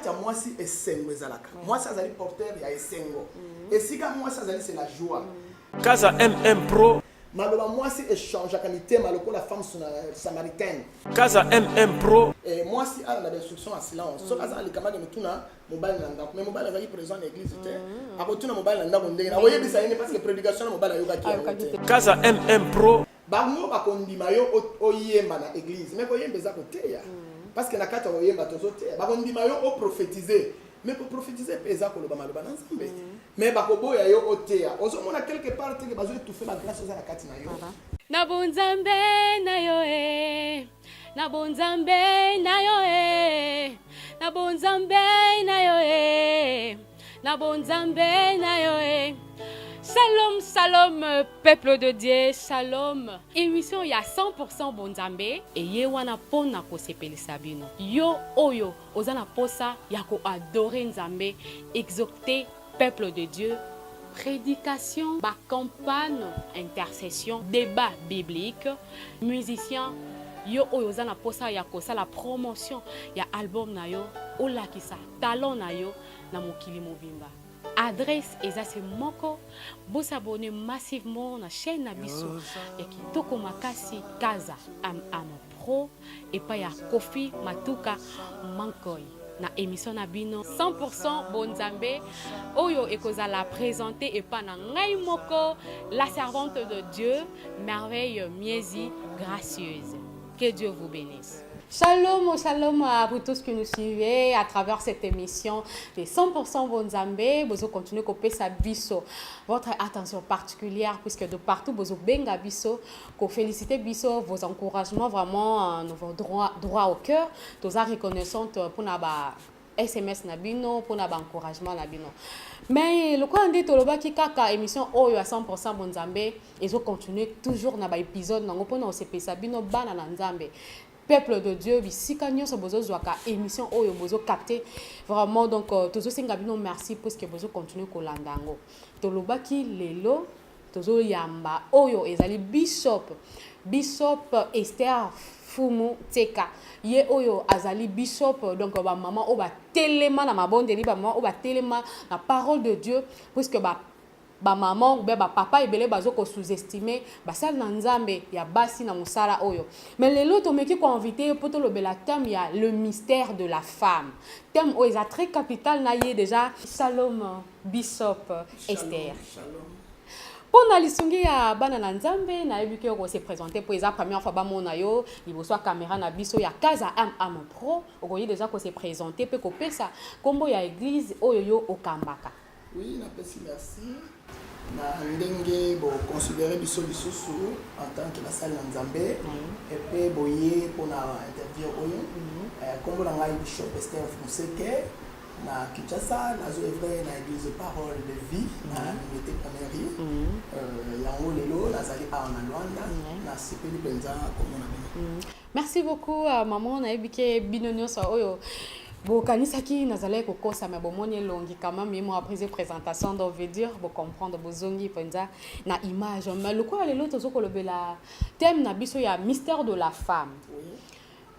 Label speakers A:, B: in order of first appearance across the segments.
A: kati ya mwasi esengo ezalaka. Mwasi azali porteur ya esengo. Esika mwasi azali c'est la joie.
B: Casa MM Pro.
A: Maloba mwasi échange mitema lokola la femme samaritaine.
B: Casa MM Pro.
A: Et mwasi a la instruction en silence. So kaza alikama mutuna mobile nanda. Mais mobile azali présent dans l'église te. Akotuna mobile nanda bondenge. Na oyebisa yene parce que prédication na mobile ayoka ki.
B: Casa MM Pro.
A: Bango bakondima yo oyemba na église. Mais koyemba za koteya. Parce que na kata oyemba tozoteya. Bakondima yo o prophétiser. Mais pour prophétiser pesa ko loba maloba na nzambe. Mais bakoboya yo oteya. Ozomona quelque part te bazo étouffer la grâce za na kati na yo.
C: Na bonzambe na yo na bonzambe na yo na bonzambe na yo na bonzambe na yo. Shalom, shalom, peuple de Dieu, shalom. Émission ya 100% bonzambe et ye wana pona ko sepelisa bino. Yo oyo ozana posa ya ko adorer nzambe, exalter peuple de Dieu. Prédication, ba campagne, intercession, débat biblique, musicien. Yo oyo ozana posa ya ko la promotion ya album na yo, olakisa talent na yo na mokili mobimba. Adresse ezase moko, vous abonnez massivement na chaîne Nabiso et kitoko makasi Casa MM Pro et pa ya Kofi Matuka Mankoy na émission na bino 100% bonzambe oyo ekozala présenter et pa na ngai moko la servante de Dieu merveille miezi gracieuse. Que Dieu vous bénisse. Shalom, shalom à vous tous qui nous suivez à travers cette émission de 100% Bonzambe. Vous continuez à couper sa biso. Votre attention particulière puisque de partout vous benga biso, qu'on félicite biso, vos encouragements vraiment vos droit au cœur. Tous à reconnaissante pour naba SMS nabino, pour naba encouragement nabino. Mais le quoi on dit toloba ki kaka émission oyo à 100% Bonzambe, ils ont continué toujours naba épisode nango pour na sepe sabino bana na nzambe. Peuple de Dieu, bisika nyonso bozo zwaka émission oyo bozo capter vraiment donc tozo senga bino merci parce que bozo continuer ko landango. Tolobaki lelo tozo yamba oyo ezali Bishop Esther Fumu Teka. Ye oyo azali Bishop donc ba maman o ba telema na mabondeli ba maman o ba telema na parole de Dieu puisque ba maman ou ba papa ebele bazo ko sous-estimer ba sal na nzambe ya basi na musala oyo. Mais lelo to meki ko invité poto lo bela thème ya le mystère de la femme. Thème o eza très capital na ye déjà. Shalom Bishop Esther.
A: Shalom.
C: Pour na lisungi ya bana na nzambe na yebi ko se présenter pour eza première fois ba mona yo liboso caméra na biso ya Casa MM Pro okoyi déjà ko se présenter pe ko pesa kombo ya église oyo yo okambaka.
A: Oui, merci. Na ndenge bo considérer biso lisusu en tant que la salle Nzambe et puis boye pour na interview oyo kombo na ngai Bishop Esther Fonseke na Kinshasa na zo evre na église parole de vie na unité Pamerie yango lelo nazali pa na Luanda na sepeli penza komona bino.
C: Merci beaucoup maman na ebike binonyo sa oyo. Bon, kanisaki nazale ko kosa mais bon moni longi quand même moi après présentation donc veut dire bon comprendre bozongi penza na image mais le quoi lelo tozo ko lobela thème na biso ya mystère de la femme.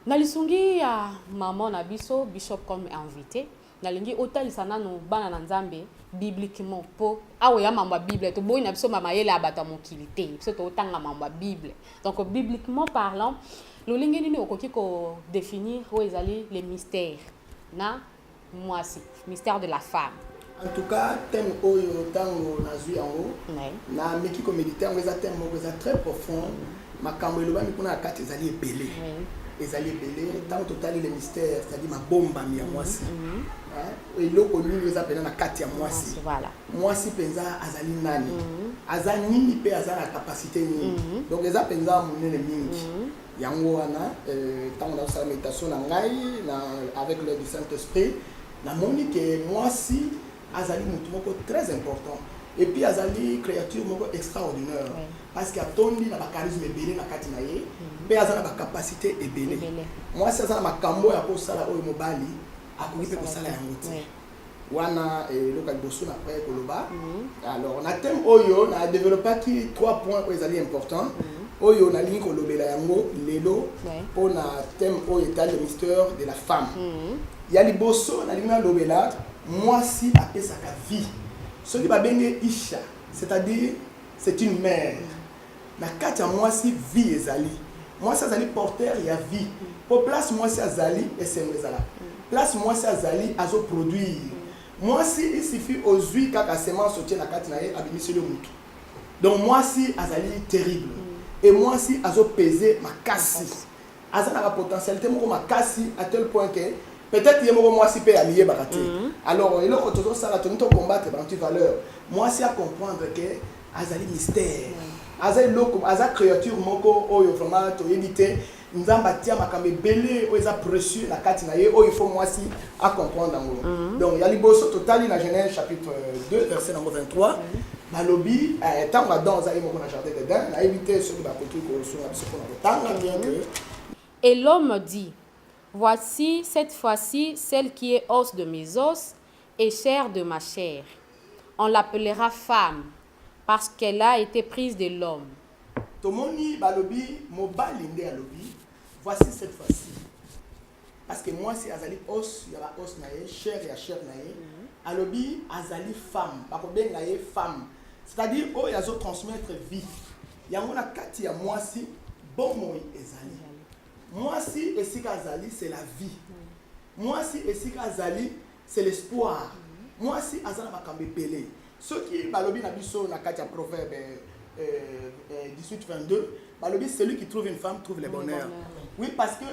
C: Na lisungi ya maman na biso Bishop comme invité na lingi otalisana no bana na nzambe bibliquement po awo ya mamba bible to boyi na biso mama yele abata mokilité biso to tanga mamba bible donc bibliquement parlant lo lingi nini okoki ko définir où ezali les mystères na mwasi mystère de la femme.
A: En tout cas thème oyo tango nazui yango na meki ko méditer ngo eza thème moko eza très profond makambo eloba mikuna akati ezali ebele ezali ebele tango totali le mystère c'est-à-dire mabomba ya mwasi eloko nini eza pena na kati ya mwasi mwasi penza azali nani aza nini pe aza na capacité nini donc eza penza monene mingi yango wana tango na sa méditation na ngai na avec le du Saint-Esprit na moni que mwasi azali mutu moko très important et puis azali créature moko extraordinaire parce qu'il a tondi na ba charisme ebele na kati na ye pe azana ba capacité ebele mwasi azana makambo ya ko sala oyo mobali akoki pe ko sala yango te wana local bosso na près koloba alors na thème oyo na développer qui 3 points oyo ezali important oyo na lingi kolobela yango lelo pona thème oyo est le mystère de la femme Il y a les bosso, na lingna lobela, moi si appelle sa vie. Ce qui va bien Isha, c'est-à-dire c'est une mère. Na katia moi si vie ezali. Moi si azali porteur il y a vie. Pour place moi si azali et c'est ezala. Place moi si azali azo produire. Moi si il suffit aux huit kaka semence soutien na katia na ye abimisi le mutu. Donc moi si azali terrible. Et moi si azo peser ma casse. Azana la potentialité moko ma casse à tel point que peut-être que moi si peut allier baraté. Alors il faut toujours ça la tenir combattre dans tes valeurs. Moi si à comprendre que azali mystère. Azali loko azali créature moko oyo vraiment to éviter nzamba tia makambe belé o eza précieux la carte na ye o il faut moi si à comprendre ngolo. Donc il y a liboso total dans Genèse chapitre 2 verset numéro 23. Malobi tant va dans za moko na jardin d'Éden, na éviter ceux qui va côté ko so na biso na bien que.
C: Et l'homme dit: voici cette fois-ci celle qui est os de mes os et chair de ma chair. On l'appellera femme parce qu'elle a été prise de l'homme.
A: Tomoni balobi mobali nde alobi voici cette fois-ci. Parce que moi si azali os ya ba os na ye chair ya chair na ye alobi azali femme ba ko benga ye femme. C'est-à-dire oh yazo transmettre vie. Yango na kati ya moi si bon moi ezali. Moi si esika azali c'est la vie. Moi si esika azali c'est l'espoir. Moi si azala makambe pelé. Ce qui balobi na biso na kati ya proverbe 18-22, balobi celui qui trouve une femme trouve le bonheur. Oui parce que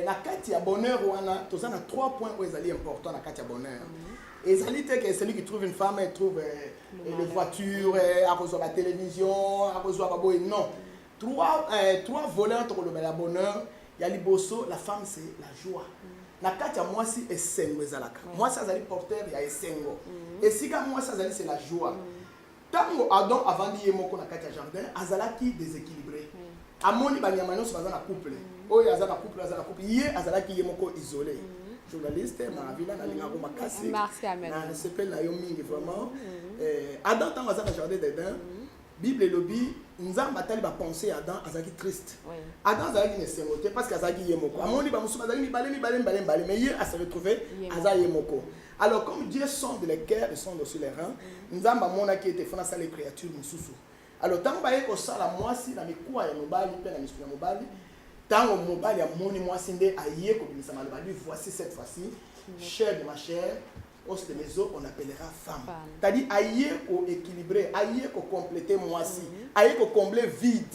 A: na kati ya bonheur wana tozana 3 points où ezali important na kati ya bonheur. Ezali te que celui qui trouve une femme trouve les voitures, a reçoit la télévision, a reçoit baboy non. Trois voleurs pour le bonheur. Il y a liboso, la femme c'est la joie. Na katia moi si esengo ezalaka. Moi ça zali porteur ya esengo. Et si ka moi ça zali c'est la joie. Tango Adam avant di yemoko na katia jardin, azalaki déséquilibré. Amoni banyamano so bazana couple. Oyo azana couple, Yé azalaki yemoko isolé. Journaliste, ma villa na linga ko makasi. Na s'appelle na yo mingi vraiment. Adam tango azana jardin d'Éden. Bible et lobby, nous avons battu la pensée Adam azaki triste. Adam azaki ne s'émote parce qu'azaki yemoko. Amoni ba musu bazaki balé mais hier a se retrouver azaki yemoko. Alors comme Dieu sonde les cœurs et sonde aussi les reins, nous avons mona qui était fona ça les créatures mususu. Alors tant ba yeko sala mwasi na mikuwa ya mobali pe na misuna mobali, tant mobali ya moni mwasi nde aye ko binisa malobali voici cette fois-ci chair de ma chair. Os de mes os, on appellera femme. C'est-à-dire, aïe au équilibré, aïe au compléter moi si, aïe au combler vide.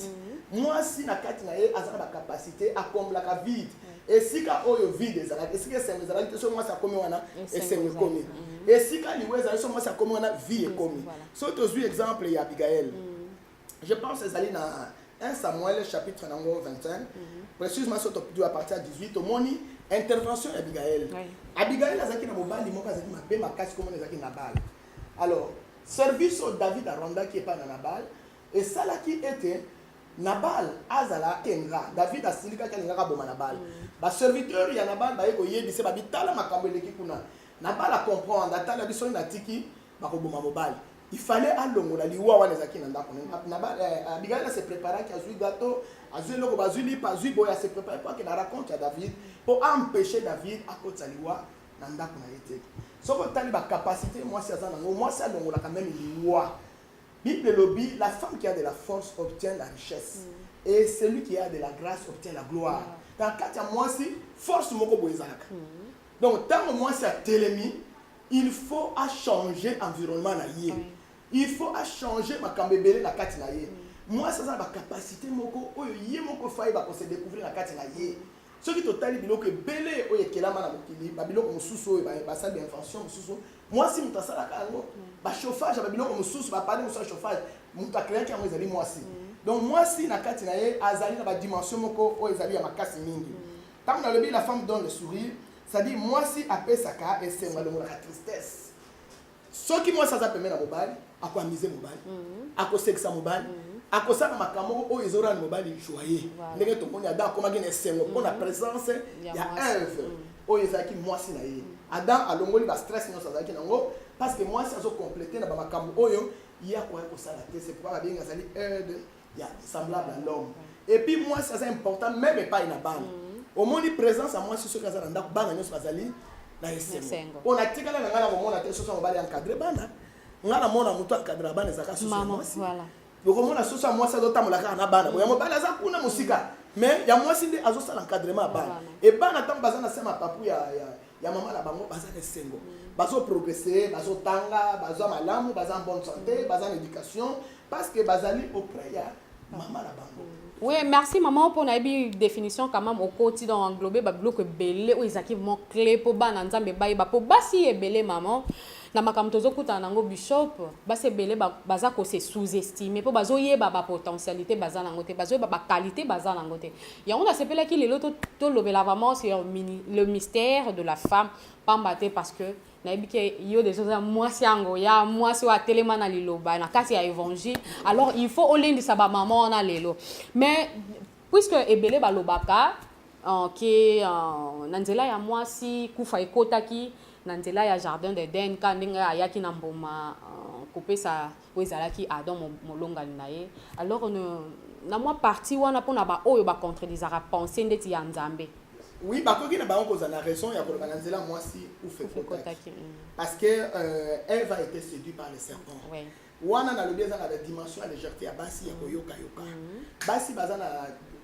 A: Moi si na kati na ye azana la capacité à combler la vide. Et si ka oyo vide ezala, et si ka c'est ezala, so moi ça comme wana et c'est comme. Et si ka liwe ezala, so moi ça comme wana vie est comme. So to suis exemple ya Abigail. Je pense ezali na 1 Samuel chapitre 21. Précisément sur à partir de 18 au moni intervention d'Abigail. Abigail azaki na mobali moko azaki mabe makasi comme ezaki Nabal. Alors, service au David à Rwanda qui est pas dans Nabal et ça là qui était Nabal azala kenga David asilika kenga ka boma Nabal. Ba serviteur ya Nabal ba yeko yebise ba bitala makambo leki kuna. Nabal a comprendre atala biso na tiki ba ko boma mobali. Il fallait alongola liwa wana ezaki na ndako. Nabal Abigail s'est préparé qui a joué gâteau, a joué loko bazuli pas joué boya s'est préparé pour qu'il raconte à David pour empêcher David à côté de liwa na ndako na yete. So ko tali ba capacité moi c'est ça moi c'est alongola quand même liwa. Bible lobby la femme qui a de la force obtient la richesse et celui qui a de la grâce obtient la gloire. Dans quatre moi si force moko boyezalaka. Donc tant moi c'est télémi, il faut à changer environnement na yé. Il faut à changer ma kambebele la kati na yé. Moi ça la capacité moko oyo yé moko faille ba se découvrir la kati na yé. Ce qui total biloko belé oyo kelama na mokili ba biloko mususu ba salle d'invention mususu. Moi si muta la kango ba chauffage ba biloko mususu ba parler mususu chauffage muta créer qui a ezali moi si. Donc moi si na kati na yé azali na ba dimension moko oyo ezali ya makasi mingi. Tant dans le bi la femme donne le sourire, ça dit moi si après ça ka et c'est la tristesse. Ce qui moi ça permet na mobile à quoi miser mobile à quoi sexe mobile à quoi ça makamo o ezora mobile joyeux ndenge to moni ada koma gene sengo pour la présence il y a œuvre o ezaki moi si na ye adam alongoli ba stress no ça zaki nango parce que moi ça zo compléter na ba makamo oyo il y a quoi ko sala te c'est pourquoi bien ngazali aide il y a semblable à l'homme et puis moi ça c'est important même pas une bande au moni présence à moi si ce kazala ndako bana nyo bazali na esengo ona tikala na ngala komona te soso mobali encadré bana ngala mona mutu encadré bana ezaka soso mwasi
C: voilà
A: bokomona soso mwasi azotambola kaka na bana boya mobali aza kuna musika mais ya mwasi nde azosala encadrement ya bana e bana ntango baza na sema papu ya mama na bango baza na esengo bazoprogresse bazotanga bazwa malamu baza en bonne santé baza na éducation parce que bazali auprès ya mama na bango.
C: Oui, merci maman pour la définition quand même au quotidien englobé ba bloc belé ou exactement clé pour ba nzambe ba ba pour ba si belé maman na makamto zo kuta nango bishop ba se belé baza ko se sous-estimer pour bazo yeba ba potentialité baza nango te bazo ba qualité baza nango te ya on a sepela ki lelo to lobela vraiment sur le mystère de la femme pambate parce que nayebi ke yo des choses moi si ango ya moi si wa telema na liloba na kati ya évangile alors il faut olendisa ba maman na lelo mais puisque ebele balobaka qui na nzela ya moi si kufa ekotaki na nzela ya jardin d'Eden ka ndinga ayaki na mboma kopesa wezalaki Adam molongali na ye alors na moi partie wana pona ba oyo ba contredisera pensée ndeti ya nzambe.
A: Oui, bakoki na bango kozana raison ya koloba na nzela mwasi ufe kotaki parce que Ève a été séduite par le serpent. Oui. Wana na lobi eza na dimension ya légèreté ya basi ya koyoka yoka. Basi baza na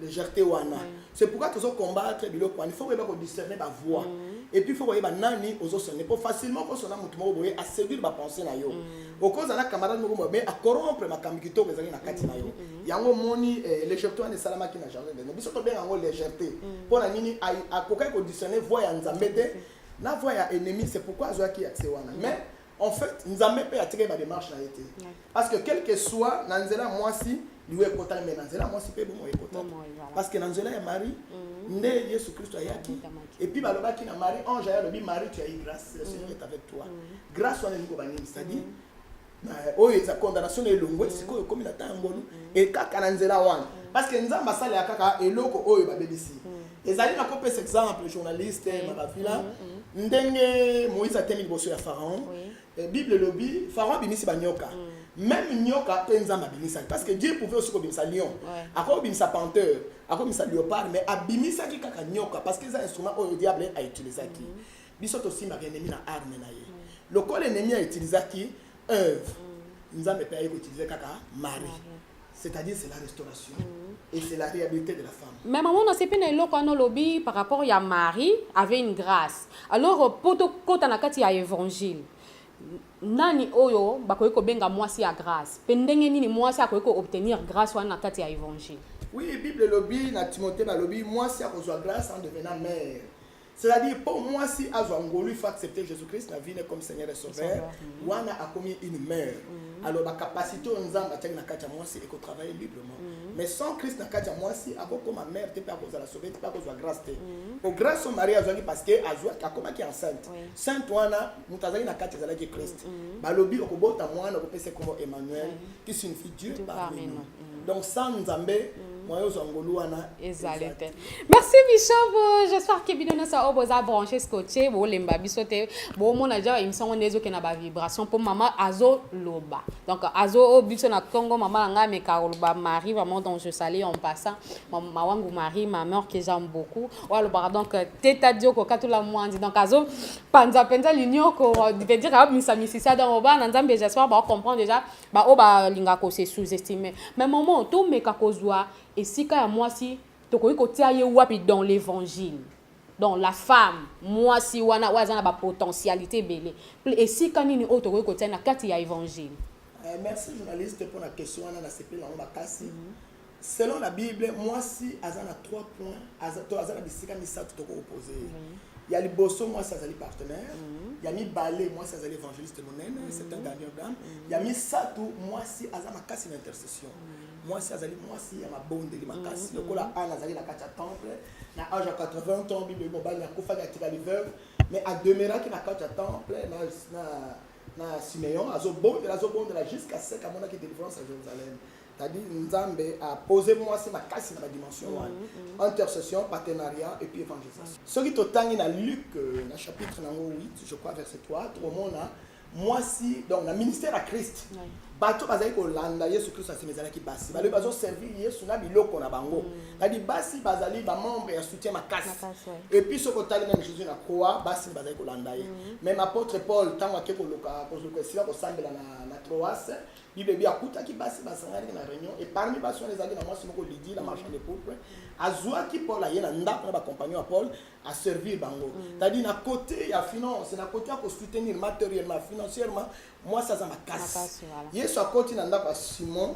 A: légèreté wana. C'est pourquoi tozo combattre biloko il faut ko discerner ba voix. Et puis il faut koyeba nani ozo sonner pour facilement ko sona mutu moko boye a séduire ba pensée na yo. Okoza na camarade moko mais a corrompre makambi kitoko ezali na kati na yo. Yango moni légèreté wana salama ki na jardin de biso to benga ngo légèreté. Pona nini akoka ko discerner voix ya nzambe te na voix ya ennemi c'est pourquoi azoaki accès wana. Mais en fait, nous avons pas attiré ma démarche là été. Parce que quel que soit Nanzela mwasi, lui est content mais Nanzela mwasi pe bon est content. Parce que Nanzela est Marie, né Jésus Christ a yaki. Et puis baloba qui na Marie, ange a le Marie tu as eu grâce, le Seigneur est avec toi. Grâce on est ngo bani, c'est-à-dire oh sa condamnation est longue, c'est quoi comme la tangolu et kaka Nanzela wan. Parce que nzamba sala ya kaka eloko oyo ba bebisi. Ezali na kopesa exemple journaliste Marafila. Ndenge Moïse a tenu liboso ya Pharaon. Bible lobby, Pharaon bimisi ba nyoka. Même nyoka pe nzamba bimisa parce que Dieu pouvait aussi bimisa lion. Ako bimisa panthère, ako bimisa léopard mais abimisa ki kaka nyoka parce que c'est un instrument au diable a utilisé qui. Biso to simba ennemi na arme na ye. Le col ennemi a utilisé qui œuvre. Nzamba pe a utilisé kaka mari. C'est-à-dire c'est la restauration et c'est la réhabilité de la femme.
C: Mais maman, on sait pas le lobby par rapport à Marie avait une grâce. Alors pour tout côté na kati ya évangile. Nani oyo bakoyeko benga mwasi ya grâce. Pendenge nini mwasi akoyeko obtenir grâce wana na kati ya évangile.
A: Oui, Bible lobby na Timothée ba lobby mwasi akozwa grâce en devenant mère. C'est-à-dire pour moi si azwangolu il faut accepter Jésus-Christ la vie comme Seigneur et Sauveur. Wana a commis une mère. Alors la capacité nzamba teng na kati ya mwasi et ko travailler librement. Mais sans Christ na kati ya mwasi akoko ma mère te pas cause la sauver, te pas cause la grâce te. Au grâce au mari azwaki parce que azwa akoma ki enceinte. Sainte wana mutazali na kati ya Christ. Balobi okobota mwana okopesa comme Emmanuel qui signifie Dieu parmi nous. Donc sans nzambe
C: merci Bishop, j'espère que bidona ça oboza branché scotché bo lemba bisote bo mona ja émission on ezo ke na ba vibration pour maman azo loba donc azo obiso na Congo maman nga me karoloba Marie vraiment donc je salue en passant maman wangu Marie ma mère que j'aime beaucoup ou loba donc teta dio ko katula mwandi donc azo panza penza l'union ko veut dire ka misa misisa dans ba nzambe j'espère ba comprendre déjà ba o ba linga ko se sous-estimer mais maman tout me ka kozwa. Et si quand moi si dans l'évangile dans la femme moi si wana wazana ba potentialité belé et si quand ni auto côté na kati ya évangile.
A: Merci journaliste pour la question on a CP là on va casser. Selon la Bible moi si azana 3 points azana bisika mi sa tout opposé. Il y a les bosso moi ça zali partenaire, il y a mi balé moi ça zali évangéliste monene, c'est un gagnant d'âme. Il y a mi satou moi si azana kasi l'intercession. Moi si azali moi si ya mabonde li makasi lokola ana azali na kati ya temple na âge à 80 ans bible mobile na kofa ya tika veuve mais a demeuraki na kati ya temple na Siméon azobonde la jusqu'à ce qu'à mon délivrance à Jérusalem. C'est-à-dire Nzambe a posé moi si makasi na dimension intercession partenariat et puis évangélisation. Ce qui totangi na Luc na chapitre 8 je crois verset 3 tout le monde moi si donc le ministère à Christ bato bazali kolanda Yesu Kristo asemezala ki basi balobi bazo servir Yesu na biloko na bango nadi basi bazali ba membre ya soutien makasi et puis soko tali même Jésus na croix basi bazali kolanda ye même apôtre Paul tango akeko loka sila ko sambela na Troas Bible bi akuta ki basi basangani na réunion et parmi basi on les ali na mwasi moko Lydie la marchande de pourpre azwa ki Paul aye na ndako na ba compagnon à Paul à servir bango c'est-à-dire na côté ya finance na côté à soutenir matériellement financièrement moi ça ma casse Yesu akoti na ndako Simon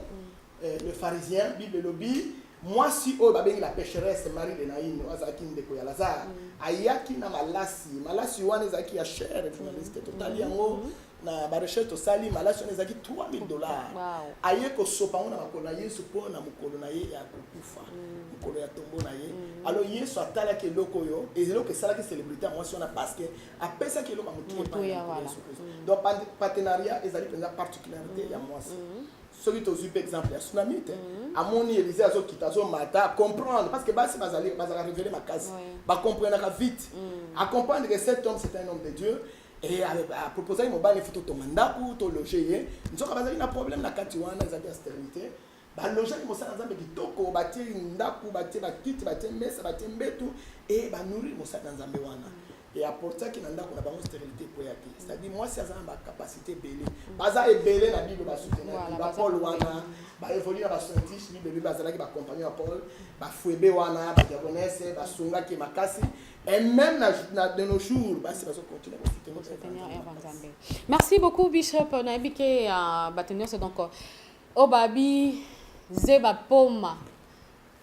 A: le pharisien Bible lobi moi si o babengi la pécheresse Marie de Naïm azaki ndeko ya Lazare ayaki na malasi wana ezaki ya cher journaliste total yango na ba recherche to sali malasi ezaki $3,000 aye ko sopa na makolo Yesu po na mukolo na ye ya kukufa mukolo ya tombo na ye alors Yesu atala ke loko yo ezelo ke sala ke célébrité moi si on a parce que apesa ke loko mutu pa donc partenariat ezali penza particularité ya moi celui qui a exemple ya tsunami amoni Élisée azo kitazo mata comprendre parce que basi bazali révéler ma case ba comprendre vite à comprendre que cet homme c'est un homme de Dieu et à proposer mon bal photo to mandaku to loger nzoka bazali na problème na kati wana za stérilité ba loger mo sa nzambe kitoko batie ndaku batie bakiti batie mesa batie mbetu et ba nourrir mo sa nzambe wana et apporter qui nanda qu'on a pas stérilité pour yaki c'est-à-dire moi si ça a ma capacité belé baza et belé la Bible va soutenir ba Paul wana ba évoluer ba scientifique ni bébé bazala qui ba accompagner à Paul ba fouébé wana ba diaconesse ba sunga qui makasi et même de nos jours ba c'est parce qu'on continue à soutenir
C: Nzambe. Merci beaucoup Bishop Naibike batenir c'est donc obabi zeba poma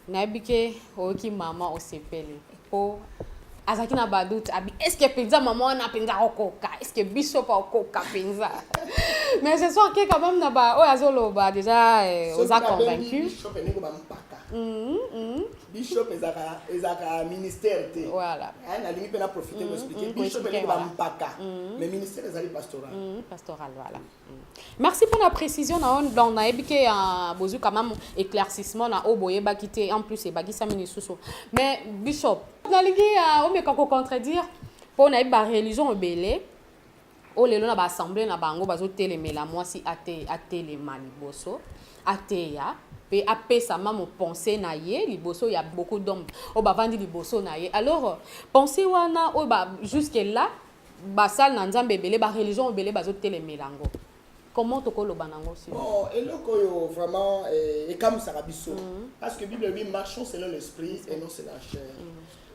C: Naibike oki mama osepele po azaki na badoute abi est-ce que penza maman na penza okoka est-ce que Bishop okoka penza mais ce soir que quand même na ba o azoloba déjà aux a convaincu
A: Bishop ne ko ba mpaka Bishop ezaka ministère te
C: voilà
A: na lingi pena profiter pour expliquer Bishop ne ko ba mpaka mais ministère ezali pastoral
C: pastoral voilà merci pour la précision dans na ebike bozu quand même éclaircissement na oboye ba quitter en plus et ba gisa minisusu mais Bishop na lingi o me ko contredire pour na ba religion belé o lelo na ba assemblée na bango bazo telemela moi si ate les maliboso ateya pe apesa mamo penser na ye liboso il y a beaucoup d'hommes o ba vandi liboso na ye alors penser wana o ba jusque là ba sal na nzambe belé ba religion belé bazo telemela ngo comment to kolo banango si
A: bon eloko yo vraiment et comme ça rabiso parce que Bible dit marchons selon l'esprit et non selon la chair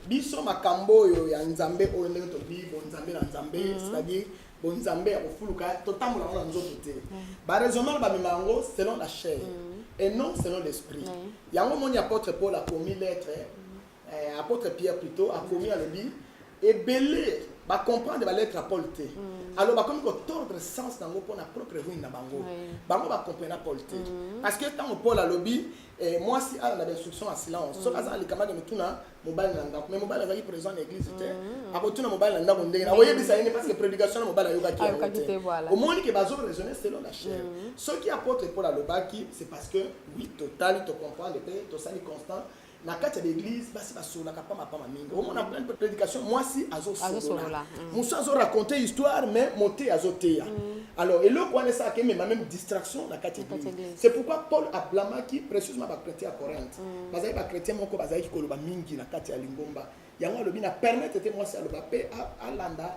A: biso makambo yo ya nzambe o ndenge to bi bon nzambe na nzambe c'est-à-dire bon nzambe ya kofuluka to tambola na nzoto te ba raisonnement ba mimango selon la chair et non selon l'esprit yango moni apôtre Paul a commis lettre apôtre Pierre plutôt a commis à lebi et belé ba comprendre ba lettre à Paul te alors ba comme ko tordre sens nango pour na propre ruine na bango bango ba comprendre Paul te parce que tant Paul a lobby moi si à la instruction en silence so kaza likama de mutuna mobile nanga mais mobile azali présent dans l'église te abotuna mobile nanga ndenge na voyez bisa parce que prédication mobile ayoka ki au moins que bazo raisonner selon la chair ce qui apporte Paul à lobaki c'est parce que oui total te comprendre to sali constant na kati de l'église basi basola ka pama mingi au moins en pleine prédication moi si azo sola musa azo raconter histoire mais monter azoteya alors et le point ça que même distraction na kati de l'église c'est pourquoi Paul a blamaki précisément ba chrétien à Corinthe bazali ba chrétien moko bazali ki koloba mingi na kati ya lingomba yango lobi na permettre te moi si aloba pe alanda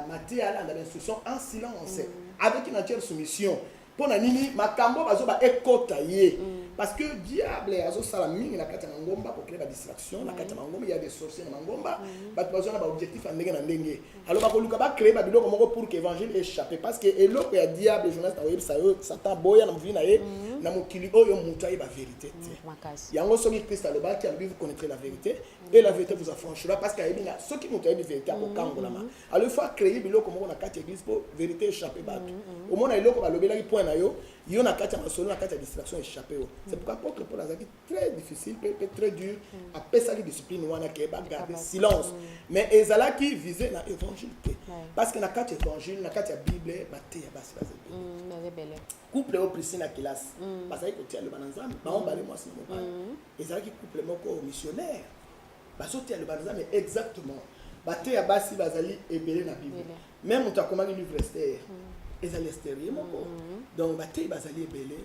A: maté alanda l'instruction en silence avec une entière soumission pour na nini makambo bazo ba ekota ye parce que diable azo sala mingi na kati na ngomba pour créer la distraction na kati na ngomba il y a des sorciers na ngomba ba bazo na ba objectif ndenge na ndenge alors ba koluka ba créer ba biloko moko pour que évangile échappe parce que eloko ya diable journaliste na websa yo satan boya na mvina ye na mokili oyo mutu ayi ba vérité te yango soki Christ aloba ki vous connaîtrez la vérité et la vérité vous affranchira parce que ayebina soki mutu ayi vérité ko kangolama alors il faut créer biloko moko na kati église pour vérité échapper ba au moins eloko ba lobela ki point na yo na kati ya masolo na kati ya distraction échapper c'est pourquoi apôtre Paul azaki très difficile très dur à pesa li discipline wana ke ba garder silence mais ezalaki viser na évangile parce que na kati évangile na kati ya bible ba te ya basi bazeli couple au priscille na classe parce que kotia le bananzam ba on balé moi c'est mon père ezalaki couple moko missionnaire ba sotia le bananzam exactement ba te ya basi bazali ebele na bible même on t'a commandé livre Esther ezali extérieur moko donc batei bazali ebele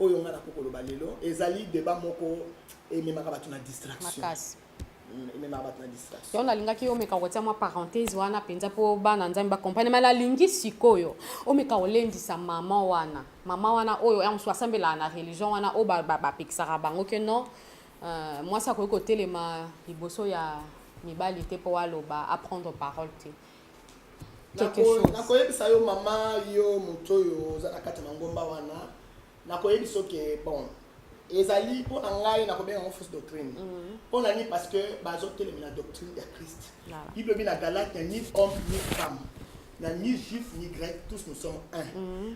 A: oyo nga na kokoloba lelo ezali débat moko ememaka bato na distraction ememaka bato na distraction
C: yo nalingaki omeka kotia mwa parenthèse wana mpenza mpo bana nzambe bakomprendre mais nalingi sikoyo omeka kolendisa mama wana oyo yango asambelaka na religion wana oyo bapekisaka bango ke non mwasi akoki kotelema liboso ya mibali te mpo aloba apprendre parole te
A: nakoyebisa yo mama yo moto oyo oza na kati na ngomba wana nakoyebisa oke bon ezali mpo na ngai nakobenga ngo fausse doctrine mpo na nini parce que bazotelemi na doctrine ya Christ bible bi na Galate ni homme ni femme na ni juif ni grec tous nous sommes un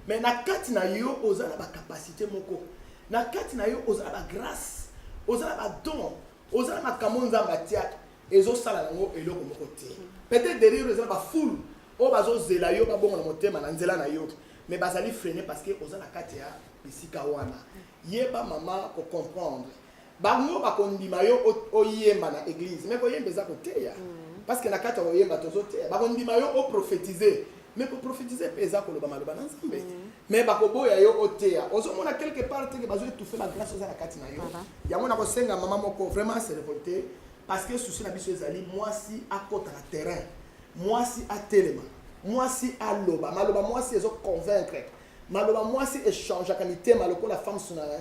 A: mais na kati na yo oza na bakapacité moko na kati na yo oza na bagrâce oza na badon oza na makambo nzambe atia ezosala nango eloko moko te peut-être derrière eza na bafoule oyo bazozela yo babongo na motema na nzela na yo mais bazali freiner parce que oza na kati ya bisika wana yeba mama ko comprendre bango bakondima yo oyemba na église mais koyemba eza koteya parce que na kati ya oyemba tozoteya bakondima yo o prophétiser mais pour prophétiser eza koloba maloba na nzambe mais bakoboya yo oteya ozomona quelque part te que bazo étouffer la grâce oza na kati na yo yango na kosenga mama moko vraiment se révolter parce que souci na biso ezali mwasi akota na terrain mwasi atelema mwasi aloba maloba mwasi ezo convaincre maloba mwasi échange mitema lokola femme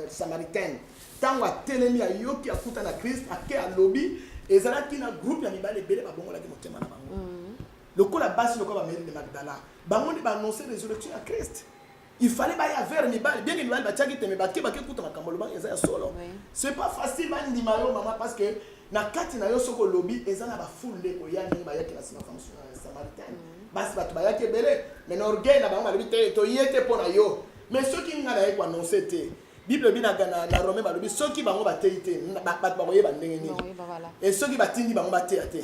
A: samaritaine tango atelemi ayoki akuta na Christ ake alobi ezalaki na groupe ya mibale ebele babongolaki motema na bango lokola basi lokola Marie de Magdala bango nde baannoncer résurrection ya Christ il fallait baya vers mibale bien que mibale batiaki te mais bake kuta makambo loba eza ya solo c'est pas facile bandima yo mama parce que na kati na yo soko lobi eza na bafoule ndeko ya ndenge bayaki na sima femme samaritaine basi bato bayaki ebele mais na orgueil na bango balobi te toyete mpo na yo mais soki nga na ye koannonce te bible bi na Rome balobi soki bango batei te bato bakoyeba ndenge nini et soki batindi bango bateya te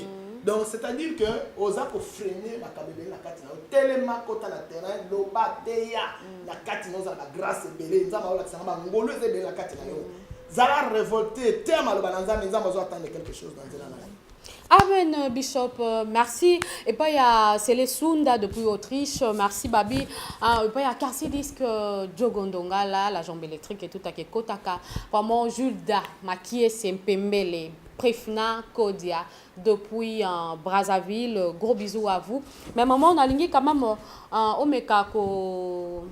A: donc c'est-à-dire que oza kofreiner makambo ebele na kati na yo telema kota na terrain loba teya na kati na oza na grâce ebele nzambe aolakisanga bangolo eza ebele na kati na yo zala révolté te maloba na nzambe nzambe azoattendre quelque chose dans nzela na ye.
C: Amen, Bishop, merci. Et puis il y a Célesunda depuis Autriche, merci Babi. Et puis il y a Karsi Disque, Jogondonga là, la jambe électrique et tout à Kotaka. Vraiment Julda, Makie Sempembele, Prefna, Kodia, depuis Brazzaville. Gros bisous à vous. Mais maman, on a ligné quand même au Mekako,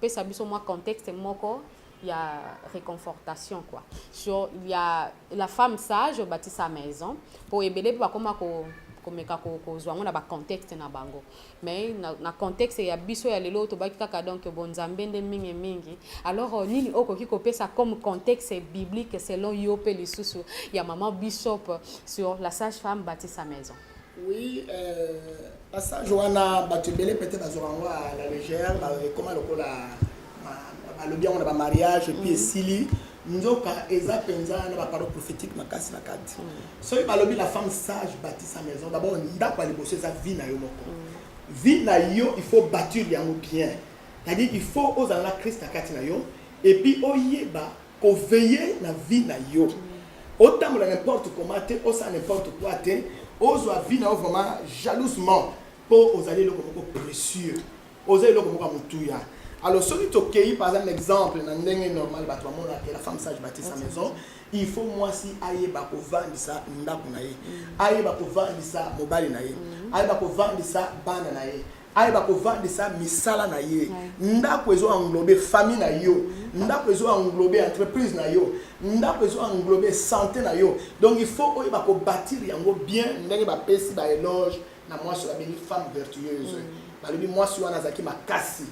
C: pesa biso moi contexte moko. Il y a réconfortation quoi. Sur il y a la femme sage bâtit sa maison pour ébélé pour comment ko zwa na ba contexte na bango mais na contexte ya biso ya lelo to baki kaka donc bonzambe nde mingi alors nini okoki kopesa comme contexte biblique selon Yope lisusu ya maman Bishop sur la sage femme bâtit sa maison.
A: Oui, passage wana batubele peut-être bazorango à la légère comment lokola le bien on a mariage et puis sili nzoka eza penza na ba parole prophétique makasi na kati so balobi la femme sage bâtit sa maison d'abord ndako ali bosser sa vie na yo moko vie na yo il faut bâtir yango bien c'est-à-dire il faut oza na Christ na kati na yo et puis oyeba ko veiller na vie na yo autant n'importe comment te osa n'importe quoi te ozwa vie na yo vraiment jalousement pour osaler le moko précieux osaler le moko mutuya. Alors, celui qui par exemple, exemple, dans le normal, la femme sage bâtit sa maison, il faut moi si aille bako vendre ça ndaku na ye, aille bako vendre ça mobile na ye, aille bako vendre ça bana na ye, aille bako vendre ça misala na ye, ndaku ezo englober famille na yo, ndaku ezo englober entreprise na yo, ndaku ezo englober santé na yo. Donc il faut aille bako bâtir yango bien, ndenge ba pesi ba éloge na moi sur la béni femme vertueuse. Ba lui moi sur wana zaki makasi.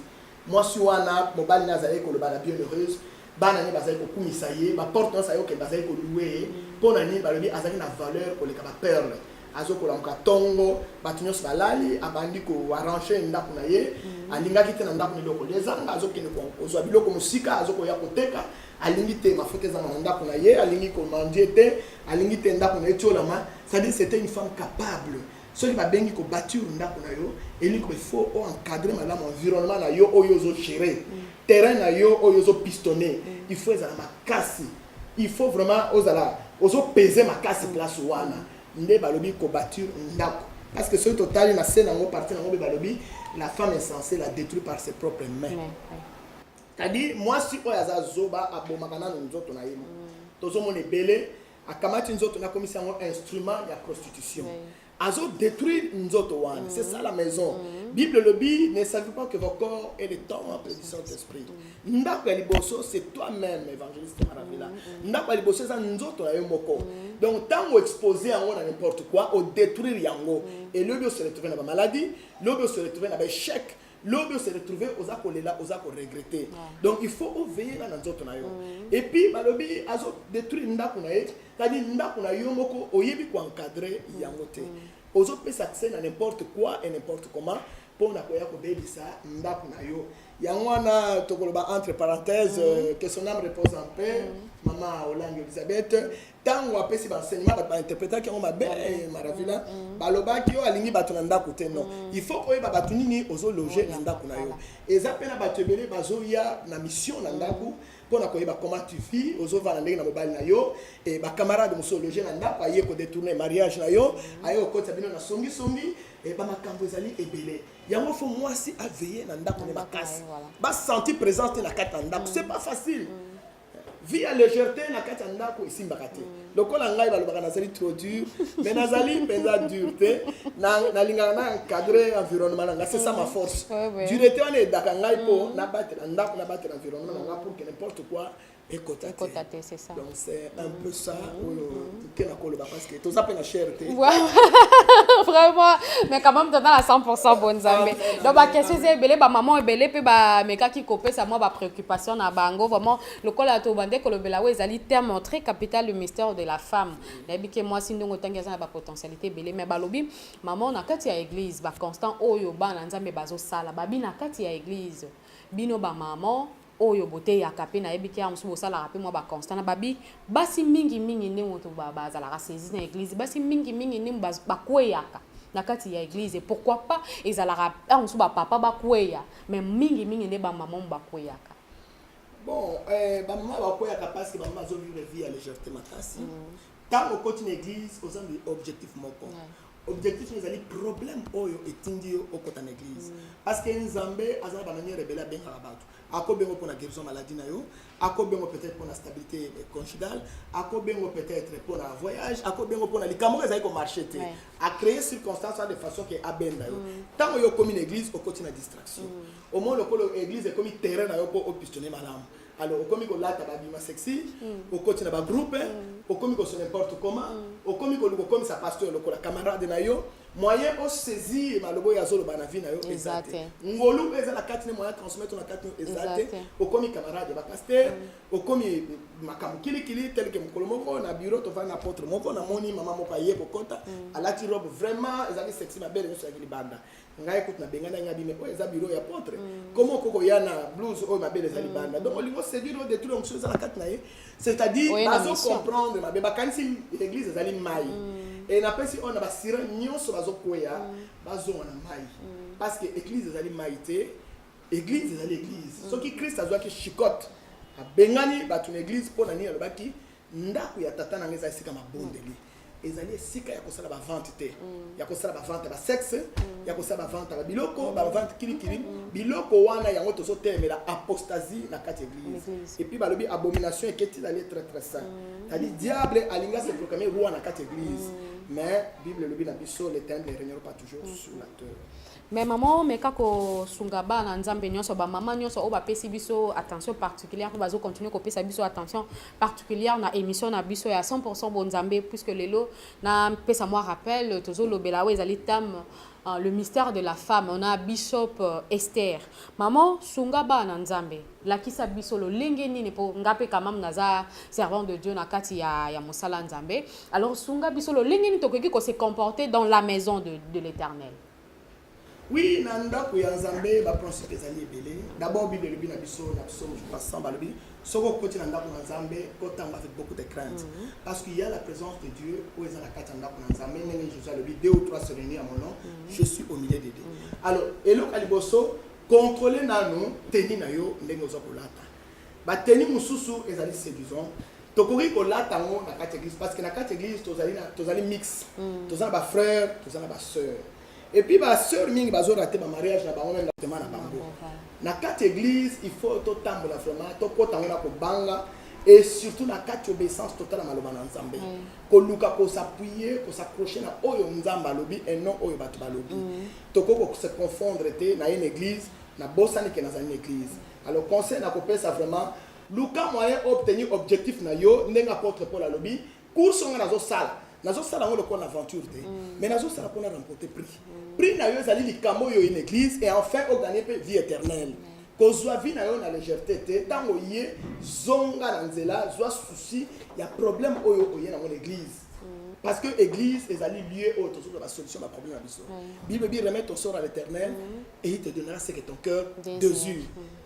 A: Moi si wana mobali na zaye ko le bala bienheureuse bana ni bazaye ko kumisa ye ba porte na sayo ke bazaye ko louer pona ni balobi azaki na valeur ko le ka ba perle azoko la mkatongo batunyo balali abandi ko arranger ndaku na ye alinga kite na ndaku ni loko lezanga azoki ne ko ozwa biloko musika azoko ya koteka alingi te mafuta za na ndaku na ye alingi ko manger te alingi te ndaku na etiola ma ça dit c'était une femme capable. Celui qui a bien ko bâtir ndaku na yo et lui il faut encadrer madame environnement na yo oyo zo gérer terrain na yo oyo zo pistonner il faut za makasi il faut vraiment ozala ozo peser makasi place wana nde balobi ko bâtir ndaku parce que ce total na scène ngo parti na ngo balobi la femme insensée la détruit par ses propres mains. C'est-à-dire, moi, si on a zoba à Bomakana, nous autres, on a eu. Tous on est belé, à Kamati, nous autres, on a commis un instrument de la prostitution. Azo détruire nous autres, c'est ça la maison. Bible le dit, ne savez pas que vos corps est le temple du Saint-Esprit. Ndako ya liboso, c'est toi-même, évangéliste Maravilla. Ndako ya liboso, c'est nous autres, on a eu mon corps. Donc, tant qu'on expose à n'importe quoi, on détruit yango. Et le lieu se retrouve dans la maladie, le lieu se retrouve dans l'échec. L'homme se retrouve aux accolés aux accolés regrettés. Donc il faut veiller là dans d'autres naïos. Et puis balobi azo détruire nda kuna et c'est-à-dire nda kuna yomoko oyebi ko encadrer yangote. Ozo peut s'accéder à n'importe quoi et n'importe comment pour na koya ko bebisa nda kuna yo. Yangwana tokoloba entre parenthèses que son âme repose en paix. Maman Hollande Elisabeth tango apesi ba enseignement ba interpréter qui on m'a bien Maravilla baloba ki yo alingi batu na ndako te non il faut ko ba batu nini ozo loger na ndako na yo ezapena batu ebele bazo ya na mission na ndako pona ko yeba comment tu vis ozo va na ndenge na mobali na yo et ba camarade mo so loger na ndako aye ko détourner mariage na yo aye ko tabino na songi et ba makambo ezali ebele yango faut moi si a veiller na ndako ne ba casse ba sentir présence na kata ndako c'est pas facile. Vie à légèreté na kati ndako ici mbakate. Lokola ngai balobaka nazali trop dur, mais nazali penza dureté na linga na encadrer environnement na c'est ça ma force. Dureté on est daka ngai po na battre ndako na battre environnement na pour que n'importe quoi écotate,
D: c'est ça.
A: Donc c'est un peu ça que na koloba parce que tout ça peut na cherté.
D: Vraiment, mais quand même dans à 100% bonne zambe. Donc ba question c'est belé ba maman et belé pe ba meka qui copé ça moi ba préoccupation na bango vraiment le kola to bande ko le bela we zali terme très capital le mystère de la femme. Na bi ke moi si ndongo tangeza na ba potentialité belé mais ba lobi maman na kati ya église ba constant oyo ba na nzambe bazo sala ba bi na kati ya église bino ba maman oyo bote ya kapé na yebi kia musu bosala rapé moi ba constant na babi basi mingi ne moto ba bazala ka saisir na église basi mingi ne ba kweyaka na kati ya église pourquoi pas ezala ka musu ba papa ba kweya mais mingi ne ba maman ba kweyaka.
A: Bon ba maman ba kweyaka parce que ba maman zo vivre vie à légèreté makasi tant au côté l'église aux objectif moko objectif nous ali problème oyo etindi au côté de l'église parce que nzambe azana ba manière rebelle ben rabatu akobengo pour la guérison maladie na yo akobengo peut-être pour la stabilité conjugale akobengo peut-être pour la voyage akobengo pour la likamoko ezali ko marcher te à créer circonstances de façon que abenda yo tant yo comme une église au côté na distraction au moins le colo église est comme terrain na yo pour pistonner malam. Alors, au comique là, tu as bima sexy, au côté na groupe, au comique sur n'importe comment, au comique comme ça pasteur le camarade na yo, moyen au saisir malobo ya zolo bana vie na yo exact. Ngolu eza la carte moyen transmettre na carte exact. Au comique camarade ba pasteur, au comique makam kili tel que mkolomoko na bureau to va na apôtre moko na moni maman moko aye ko kota, ala ti robe vraiment ezali sexy ma belle sur la banda. Ngai écoute na bengana ngabi mais eza bureau ya apôtre. Comment koko yana blues o ma belle ezali banda. Donc on lui va séduire de tout donc chose à la carte na ye. C'est-à-dire bazo comprendre ma beba kanisi l'église ezali mai. Et na pesi on a ba sira nyonso bazo koya bazo na mai. Parce que l'église ezali maïté, église ezali église. Ce qui Christ azwa ki chicote. A bengani ba tune église pour na ni alobaki ndako ya tata na ngeza sika mabondeli. Ezali sika ya kosala ba vente te ya kosala ba vente ba sexe ya kosala ba vente ba biloko ba vente kili biloko wana yango tozo temela apostasie na kati église et puis balobi abomination et qu'est-il allé très ça c'est-à-dire diable alinga se proclamer roi na kati église mais bible lobi na biso l'Éternel ne régnera pas toujours sur la terre.
D: Mais maman mais kako sungaba na nzambe nyonso ba maman nyonso o ba pesi biso attention particulière pour bazo continuer ko pesa biso attention particulière na émission na biso ya 100% bon nzambe puisque lelo na pesa moi rappel tozo lobela we ezali tam le mystère de la femme on a Bishop Esther maman sungaba na nzambe lakisa biso lo lengeni ne po ngape kamam naza servant de Dieu na kati ya mosala nzambe alors sunga biso lo lengeni tokoki ko se comporter dans la maison de l'Éternel.
A: Oui, nanda ya nzambe ba principe ezali ebele. D'abord Bible le bina biso na biso je crois sans balobi. Soko koti nanda ko nzambe kotanga avec beaucoup de crainte parce qu'il y a la présence de Dieu où ezala kati nanda ko nzambe nene Jésus le bi 2 ou 3 se réunir à mon nom, je suis au milieu d'eux. Alors, elo kaliboso contrôler nanu teni na yo ndenge ozo kolata. Ba teni mususu ezali séduisant. Tokori kolata ngo na kati église parce que na kati église tozali mix. Tozala ba frère, tozala ba sœur. Et puis ma sœur mingi bazo raté ma mariage na bango même na bango. Na quatre église, il faut to tambola vraiment, to kota ngona ko banga et surtout na quatre obéissance totale à maloba na Nzambe. Ko luka ko s'appuyer, ko s'accrocher na oyo Nzamba lobi et non oyo batu balobi. To ko se confondre te na une église, na bosani ke na une église. Alors conseil na ko pesa vraiment luka moyen obtenir objectif na yo ndenga apôtre Paul alobi, course nga nazo sala. Nazo sala ngo ko l'aventure te. Mais nazo sala ko na remporter prix. Prix na yo ezali likambo yo une église et enfin au gagner vie éternelle. Kozwa vie na yo na légèreté te tango yé zonga na nzela zwa souci ya problème oyo oyé na mon église. Parce que l'église ezali lieu où tu trouves la solution à problème à biso. Bible dit remet ton sort à l'Éternel et il te donnera ce que ton cœur désire.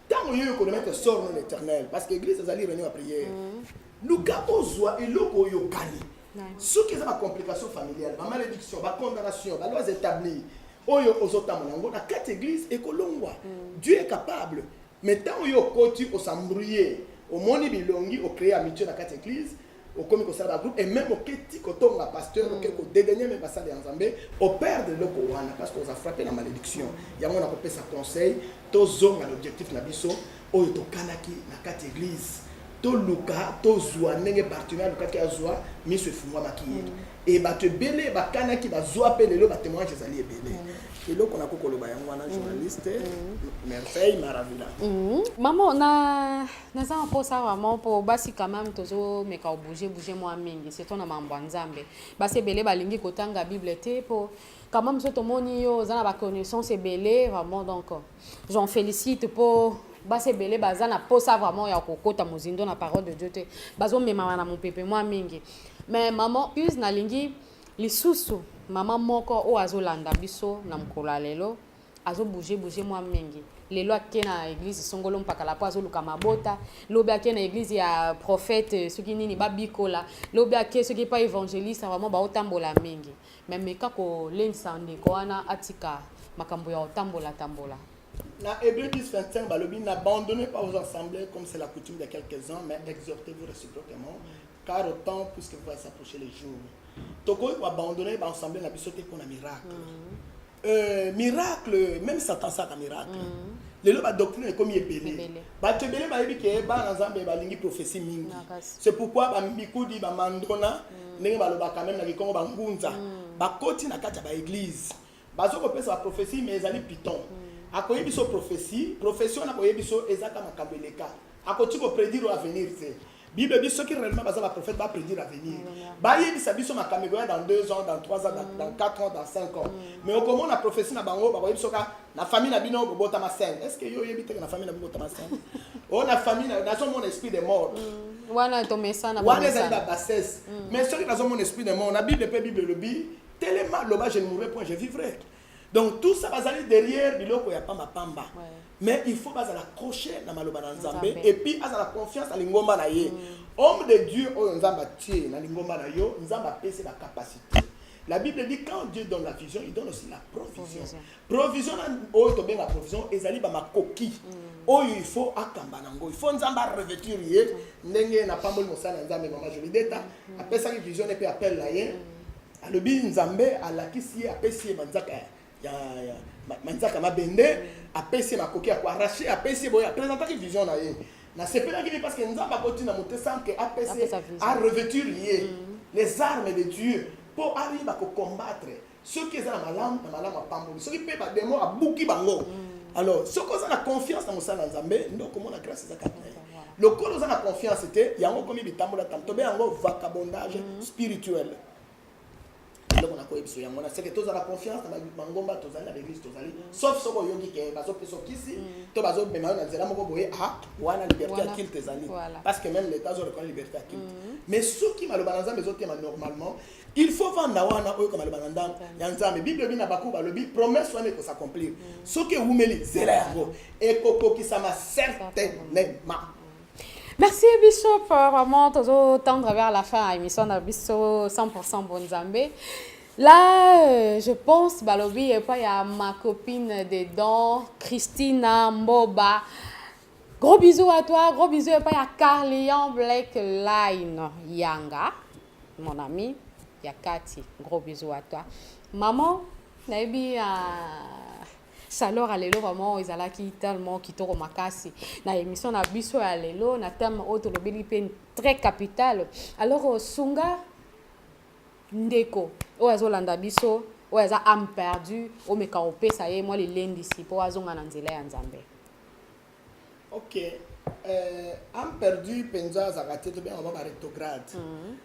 A: Tango yo ko remet ton sort à l'Éternel parce que l'église ezali réunion à prière. Luka ozwa eloko yo kani. Ce qui est ma complication familiale, ma malédiction, ma condamnation, ma loi établie, oyo ozotamonango na quatre églises ekolongwa. Dieu est capable. Mais tant oyo koti osambrouiller, au moni bilongi, au créer amitié na quatre églises, au commis au groupe et même au keti kotonga pasteur, au keko dédaigner même passer en Zambé, au perdre le kowana parce qu'on a frappé la malédiction. Yango na kopé sa conseil, to zonga l'objectif na biso, oyo to kanaki na quatre églises. To luka to zwa ndenge partenaire luka ki azwa miso efungwa makiyelo et ba te belé ba kana ki ba zwa pe lelo ba témoignage ezali ebele eloko na kokoloba yango wana journaliste merveille maravilla
D: maman na za po ça vraiment pour basi quand même tozo meka bouger moi mingi c'est ton mambo nzambe basi belé balingi kotanga bible te pour quand même so tomoni yo za na ba connaissance ebele vraiment donc j'en félicite pour basi belé baza na posa vraiment ya kokota mozindo na parole de Dieu te bazo mema na mon pépé moi mingi mais maman use na lingi lisusu maman moko o azolanda biso na mkola lelo azo bouger moi mingi lelo ake na église songolo mpaka la po azoluka mabota lobi ake na église ya prophète soki nini babikola lobi ake soki pa évangéliste vraiment ba otambola mingi mais meka ko lensa ndeko wana atika makambo ya otambola tambola.
A: Dans Hébreux 10:25, balobi n'abandonnez pas aux assemblées comme c'est la coutume de quelques-uns, mais exhortez-vous réciproquement, car autant puisque vous allez s'approcher les jours. Toko ko abandonner ba assemblée na biso te pour un miracle. Miracle, même Satan ça un miracle. Lelo ba doctrine comme yebele. Ba tebele ba yebi ke ba nzambe ba lingi prophétie mingi. C'est pourquoi ba mbikudi ba mandona ndenge baloba quand même na kikongo ba ngunza. Ba koti na kati ba église. Ba zo ko pesa ba prophétie mais ezali piton. Akoye biso prophétie, profession na koye biso ezaka makabeleka. Akoti ko prédire l'avenir c'est. Bible dit ceux qui réellement basent la prophète va prédire l'avenir. Ba yebisa biso makamego dans 2 ans, dans 3 ans, dans 4 ans, dans 5 ans. Mais au comment la prophétie na bango ba koye biso ka na famille na bino bobota ma scène. Est-ce que yo yebite na famille na bobota ma scène? Oh na famille na son mon esprit de mort.
D: Wana to mesa na
A: wana za la bassesse. Mais ceux qui na mon esprit de mort, na Bible pe Bible le bi, tellement loba je ne mourrai point, je vivrai. Donc tout ça va aller derrière biloko ya pamba pamba. Mais il faut pas l'accrocher na maloba na Nzambe et puis à la confiance à lingomba na ye. Homme de Dieu o Nzamba tie na lingomba na yo, Nzamba pèse la capacité. La Bible dit quand Dieu donne la vision, il donne aussi la provision. Provision o to ben la provision ezali ba makoki. Oyo il faut akamba nango. Il faut Nzamba revêtir ye ndenge na pamboli mosala Nzambe mama joli deta. Après ça vision et puis appelle la ye. Alobi Nzambe alakisi apesi banzaka ya manzaka mabende apesi makoki ya ko arracher apesi boya présenter une vision na ye na sepela ki parce que nzamba koti na moté sans que apesi a revêtir lié les armes de Dieu pour arriver à combattre ceux qui sont dans malam pamboli ceux qui peut ba démon a buki bango alors ceux qui ont la confiance dans mosala nzambe ndo comme la grâce za katna le corps ont la confiance était yango comme bitambola tamtobe yango vagabondage spirituel. Donc on a quoi besoin on a c'est que tous ont la confiance dans mangomba tous à l'église tous allés sauf ce qu'on yogi que bazo peso kisi to bazo bema na nzela moko boye wana liberté à kill tes alliés parce que même l'état zo reconnaît liberté à kill mais ceux qui maloba nzambe zo tema normalement il faut vendre wana oyo comme maloba nzambe ya nzambe bible bina baku balobi promesse wana ko s'accomplir ce que umeli zela yango et koko qui ça m'a certainement.
D: Merci Bishop, vraiment toujours tendre vers la fin à l'émission de Bishop 100% Bonzambe. Là, je pense, Balobi, et puis il y a ma copine dedans, Christina Mboba. Gros bisous à toi, gros bisous et puis il y a Carlian Blackline Yanga, mon ami, il y a Cathy, gros bisous à toi. Maman, nayebi salor à lelo vraiment ezalaki tellement kitoko makasi na émission na biso ya lelo na thème autre lobeli pe très capital. Alors sunga ndeko o azolanda biso o aza âme perdue o meka opesa ye moi le lendisi po azonga na nzela ya Nzambe.
A: OK. Âme perdue penza zakate to bien on va rétrograde.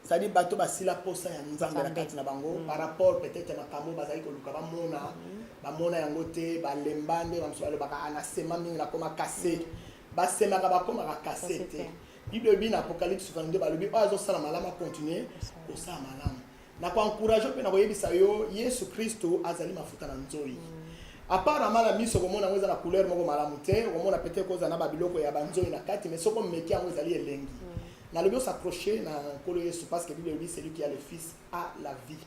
A: Ça dit bateau basila posa ya Nzambe na kati na bango par rapport peut-être na kambo bazali ko luka ba mona yango te ba lembande ba mso ba ana sema mingi na koma cassé ba sema ba koma ka cassé te. Bible bi na Apocalypse 22 ba lobi o azo sala malama continuer ko sala malama na ko encourager pe na koyebisa yo Yesu Kristo azali mafuta na nzoi. Apparemment la miso komona ngweza na couleur moko malamu te komona peut-être koza na babiloko ya banzoi na kati mais soko meki yango ezali elengi. Na lobi s'accrocher na kolo Yesu parce que Bible dit c'est lui qui a le fils a la vie.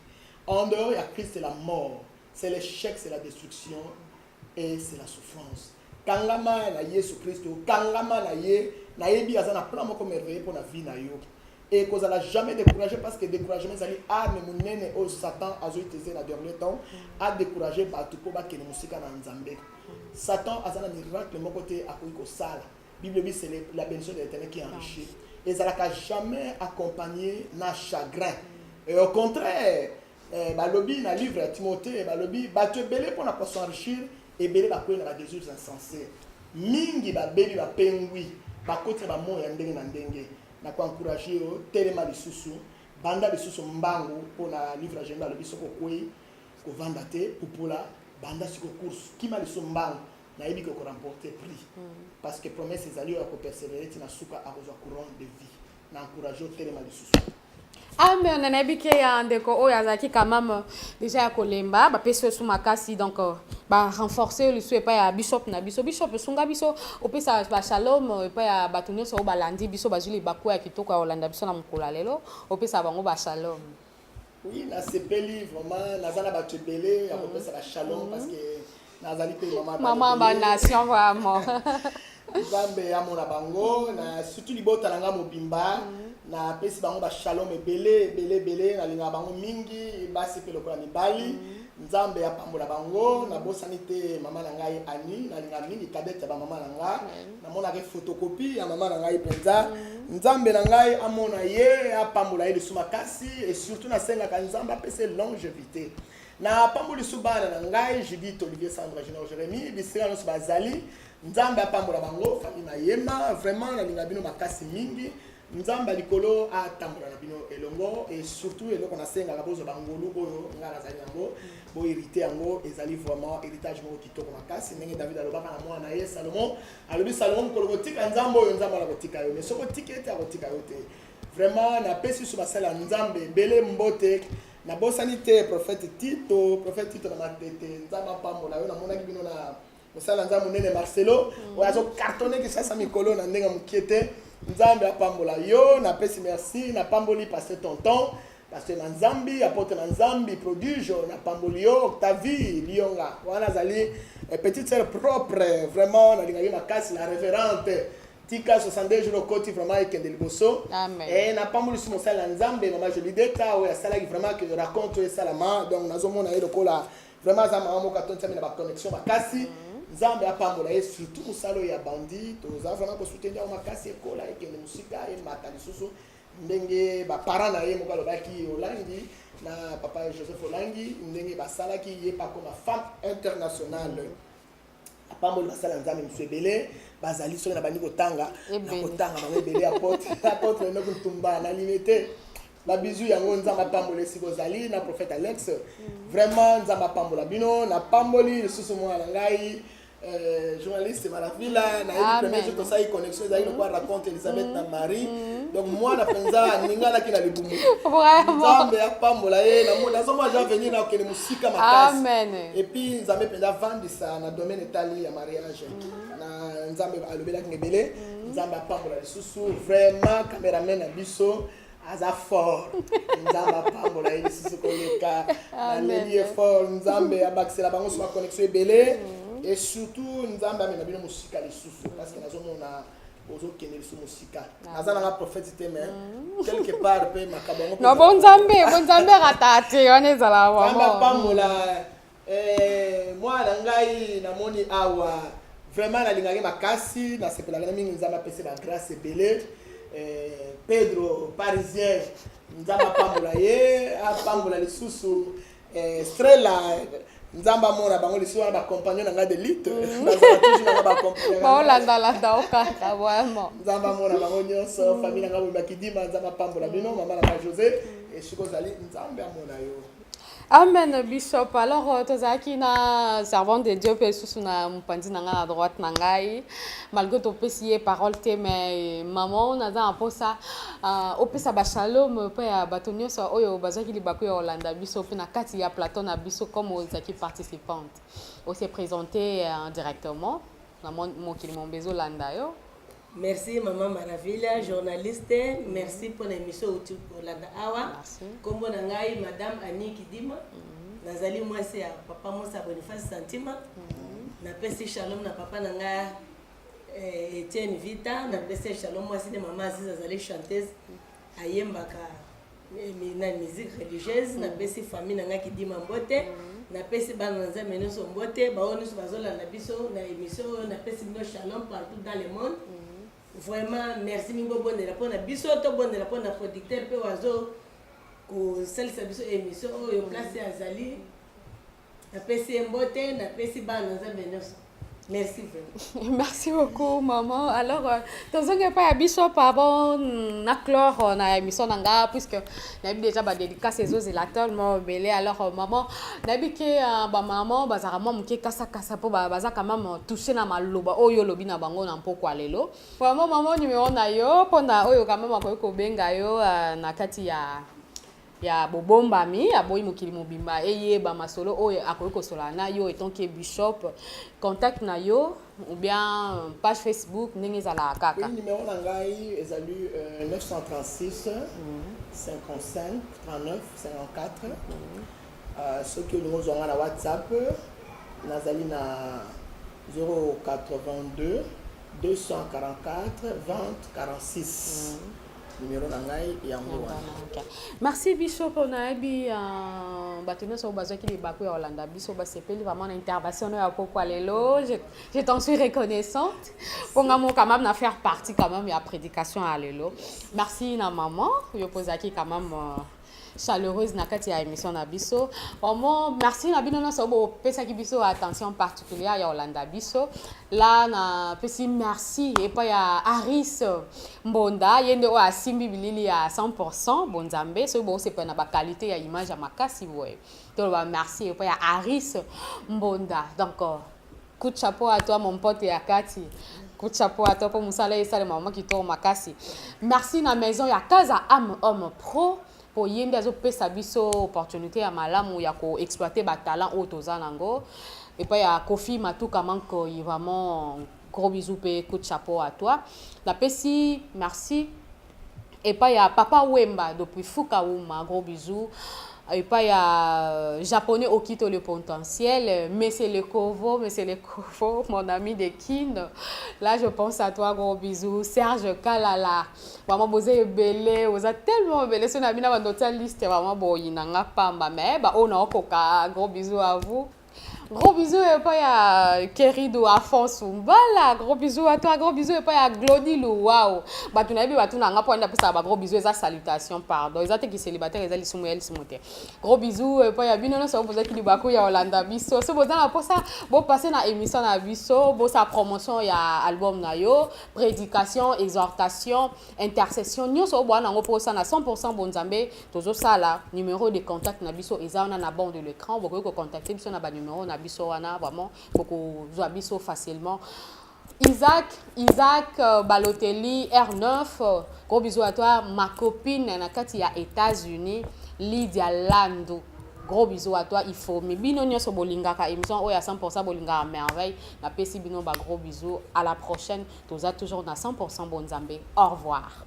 A: En dehors il y a Christ c'est la mort, c'est l'échec, c'est la destruction et c'est la souffrance. Kangama na Yesu Kristo, kangama na ye na yebi azana plan moko merveilleux pour la vie na yo. Et qu'on n'a jamais découragé parce que découragement c'est arme munene au Satan a utilisé la dernier temps a découragé batu ko ba kene musika na Nzambe. Satan a un miracle mon côté a ko sala. Bible dit c'est la bénédiction de l'Éternel qui enrichit. Et ça n'a jamais accompagné na chagrin. Et au contraire, balobi na livre à Timothée balobi batu belé pour na pas s'enrichir et belé ba ko na des jours insensés. Mingi ba bebi ba pengui ba côté ba mo ya ndenge na ndenge. Na ko encourager o telema lisusu banda lisusu mbangu pona livre agenda le biso ko koi ko vanda te popola banda siko course kima lisusu mbangu na yebi ko remporter prix parce que promesse ezali ya ko persévérer tina suka a besoin courant de vie na encourager o telema lisusu.
D: Amen. On a vu qu'il y a un déco, oh, yazaki quand même déjà à Kolemba, bah pèse sous ma casse donc bah renforcer le souhait pas à bishop na bishop sunga biso au pèse à shalom pas à bâtonner sur balandi biso bazuli bakou à kitoko à Hollande biso na mukula lelo au pèse à bango ba shalom.
A: Oui, na sepeli vraiment nazala batebele à pèse à shalom parce que nazali pe
D: maman ba nation vraiment.
A: Nzambe ya mona bango na surtout libota langa mobimba na pesi bango ba shalom ebele na linga bango mingi basi pe lokola mibali Nzambe ya pambola bango na bosani te mama na ngai Ani na linga mingi kadete ba mama na nga na mona ke photocopie ya mama na ngai penza Nzambe na ngai amona ye apambola ye suma kasi et surtout na senga ka Nzambe apese longévité na pamboli subana na ngai Judith Olivier Sandra Junior Jérémy bisira no bazali Nzambe apambola bango famille na yema vraiment na linga bino makasi mingi Nzambe likolo atambola na bino elongo et surtout eloko na senga bozo bangolu oyo ngala za yango bo hérité yango ezali vraiment héritage moko kitoko makasi ndenge David alobaka na mwana na ye Salomon alobi Salomon koloko tika Nzambe oyo Nzambe ala kotika yo mais soko tikete akotika yo te vraiment na pesi so basala Nzambe bele mbote na bosani te prophète Tito na matete Nzambe apambola yo na mona ki bino na mosala Nzambe nene Marcelo oyo azo cartonner ki sasa mikolo na ndenga mukiete Nzambe apambola yo na pesi merci na pamboli pasteur tonton pasteur Nzambi apôtre Nzambi prodige na pamboli yo Octavie Lionga wana zali petite sœur propre vraiment na linga makasi la révérende tika 62 jours côté vraiment ekende liboso et na pamboli sur mosala Nzambe maman Jolideta oyo asala ki vraiment que je raconte salama donc nazomona ye lokola vraiment za mama moka tonta na ba connexion makasi Nzambe apambola ye surtout musalo ya bandi toza vraiment ko soutenir makasi ekola ekende musika e mata lisusu ndenge ba parents na ye mokalo baki Olangi na papa Joseph Olangi ndenge basalaki ye pa comme femme internationale apambola basala Nzambe musebele bazali so na bandi kotanga na kotanga ba ebele apôtre no kutumba na limité ba bizu yango Nzambe apambola siko zali na prophète Alex vraiment Nzambe apambola bino na pamboli lisusu mwana ngai journaliste Maravilla na premier jour to sai connexion za ile kwa raconte Elisabeth na Marie donc moi na penza ningala kina libumu Nzambe apambola ye na mona zomo ja venir na kene musika makasi
D: amen
A: et puis Nzambe penza vendre ça na domaine etali ya mariage na Nzambe alobela ngebele Nzambe apambola lisusu vraiment cameraman na biso aza fort Nzambe apambola ye lisusu koleka na leli fort Nzambe abaksela bango sur connexion ebele et surtout Nzambe amena bino musika lisusu parce que nazomona ozo kene lisusu musika nazana na prophète mais quelque part pe makabongo
D: no bon Nzambe ratate on ezala vraiment
A: Nzambe apambola Moi nangai namoni awa vraiment nalingaki makasi nasepelaka na mingi nzambe apesi bagrâce ebele. Pedro parisien nzambe apambola ye apambola lisusu Strela nzamba mona bango lisusu wana bacompagnon nanga de lutte bazala toujours nanga bacompagnon
D: baolandalanda okaka vraiment
A: nzamba mona bango nyonso famille nanga boyeba kidima nzamba apambola bino mama nanga José esiko ozali nzambe amona yo.
D: Amen, Bishop. Alors, tozaki na servant de Dieu, pe sous na mpandi na à droite na ngai. Malgré to pesier parole te mais maman na za aposa opesa ba shalom pe ya batonyo so oyo bazaki libako ya Hollanda Bishop na kati ya plateau na biso comme ozaki participante. On s'est présenté directement na mon kili mon bezo landa yo.
E: Merci Maman Maravilla, journaliste. Merci pour l'émission autour pour la Awa. Kombo nangai Madame Annie Kidima. Nazali moi c'est papa moi sa Boniface Santima. Na pesi shalom na papa nanga Etienne Vita. Na pesi shalom moi c'est maman Aziz azali chanteuse ayembaka na musique religieuse. Na pesi famille nanga Kidima Mbote. Na pesi bana nzambe nyonso Mbote. Bao nyonso bazolanda biso na émission na pesi bino shalom partout dans le monde. Vraiment, merci Mimbo bonne rapport na biso to bonne rapport na producteur pe wazo ko salisa biso émission yo place azali na pesi mbote na pesi bana za benos. Merci vraiment.
D: Merci beaucoup maman. Alors tozonga pa ya biso pa bon na clore na émission nanga puisque na déjà ba dédicace aux zélateurs mo belé alors maman na bi ke ba maman bazara mo mke kasa kasa po baza quand même toucher na maloba oyo lobi na bango na mpoko alelo. Vraiment maman numéro na yo pona oyo quand même akoyo ko benga yo na kati ya bobomba mi aboyi mokili mobimba eye ba masolo oyo akoyi kosola na yo etant que bishop contact na yo ou bien page Facebook ndenge ezala kaka.
A: Oui, numéro na ngai ezali 936 55 39 54 ceux qui nous ont na WhatsApp nazali na 082 244 20 46 numéro nangai yango wana.
D: Merci Bishop on a bi batino so bazaki li bako ya Hollanda biso ba sepeli vraiment na intervention ya poko lelo je t'en suis reconnaissante pour nga mo quand même na faire partie quand même ya prédication à lelo. Merci na maman yo posaki quand même chaleureuse na kati ya émission na biso. Vraiment merci na bino na so bo pesa ki biso attention particulière ya Hollanda biso. Là na pesi merci et pas ya Aris Mbonda yende o asimbi bilili ya 100% bonzambe so bo c'est pas na ba qualité ya image ya makasi boye. Donc ba merci et pas ya Aris Mbonda. Donc coup de chapeau à toi mon pote ya Kati. Coup de chapeau à toi pour musala et sale maman qui tourne makasi. Merci na maison ya Casa Am Homme Pro. Pour yende azo pesa biso opportunité ya malamu ya ko exploiter ba talent autoza nango et puis ya Kofi Matuka manko vraiment gros bisous pe coup de chapeau à toi la pesi merci et puis ya Papa Wemba depuis Fukauma gros bisous et puis il y a japonais Okito le potentiel, Monsieur Le Kovo, mon ami de Kin. Là, je pense à toi, gros bisous. Serge Kalala, vraiment, vous êtes belé, vous êtes tellement belé. C'est une amie dans notre liste, vraiment, bon, il n'a pas mais on a encore gros bisous à vous. Gros bisous et pas ya Kerido Afonso Mbala, gros bisous à toi, gros bisous et pas ya Glodilou, waouh. Bah tu n'as pas tu n'as pas pour ça, gros bisous et ça salutation pardon. Ils étaient qui célibataires, ils allaient soumettre simoté. Gros bisous et pas ya binono ça vous posez qui libako ya Hollanda biso. C'est bon pour ça, bon passer na émission na biso, bon sa promotion ya album na yo, prédication, exhortation, intercession. Nous so bon nango pour ça na 100% bonzambe, tozo ça là, numéro de contact na biso eza na bord de l'écran, vous pouvez contacter biso na ba numéro na biso wana vraiment beaucoup zo biso facilement. Isaac Balotelli R9 gros bisous à toi ma copine na kati ya États-Unis Lydia Lando gros bisous à toi il faut mais bino nyoso bolingaka émission oya 100% bolingaka merveille na pesi bino ba gros bisous à la prochaine toza toujours na 100% bonzambe au revoir.